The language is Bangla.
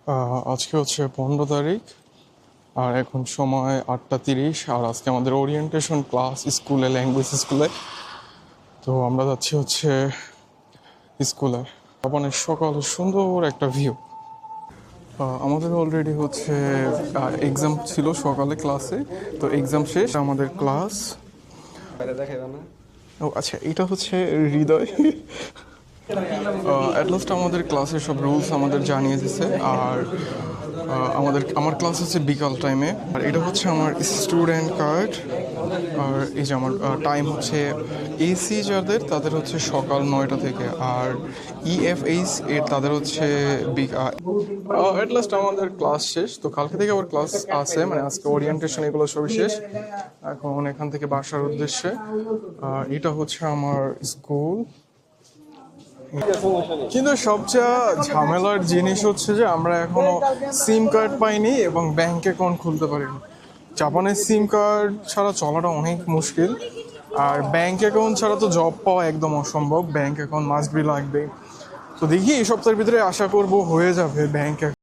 আজকে হচ্ছে 15 তারিখ, আর এখন সময় 8টা 30। আর আজকে আমাদের ওরিয়েন্টেশন ক্লাস স্কুলে, ল্যাঙ্গুয়েজ স্কুলে। তো আমরা যাচ্ছি হচ্ছে স্কুলে। জাপানের সকালে সুন্দর একটা ভিউ। আমাদের অলরেডি হচ্ছে এক্সাম ছিল সকালে ক্লাসে, তো এক্সাম শেষ আমাদের ক্লাস। ও আচ্ছা, এটা হচ্ছে হৃদয়। অ্যাট লাস্ট আমাদের ক্লাসের সব রুলস আমাদের জানিয়ে দিছে। আর আমার ক্লাস হচ্ছে বিকাল টাইমে। আর এটা হচ্ছে আমার স্টুডেন্ট কার্ড। আর এই যে আমার টাইম হচ্ছে এসি যাদের তাদের হচ্ছে সকাল 9টা থেকে, আর ইএফএইচ এর তাদের হচ্ছে অ্যাট লাস্ট আমাদের ক্লাস শেষ। তো কালকে থেকে আবার ক্লাস আছে, মানে আজকে ওরিয়েন্টেশন এগুলো সবই শেষ। এখন এখান থেকে বাসার উদ্দেশ্যে। আর এটা হচ্ছে আমার স্কুল। কিন্তু সবচেয়ে ঝামেলার জিনিস হচ্ছে যে আমরা এখনো সিম কার্ড পাইনি এবং ব্যাংক অ্যাকাউন্ট খুলতে পারিনি। জাপানের সিম কার্ড ছাড়া চলাটা অনেক মুশকিল। আর ব্যাংক অ্যাকাউন্ট ছাড়া তো জব পাওয়া একদম অসম্ভব, ব্যাংক অ্যাকাউন্ট মাস্ট বি লাগবে। তো দেখি এই সপ্তাহের ভিতরে আশা করব হয়ে যাবে ব্যাংক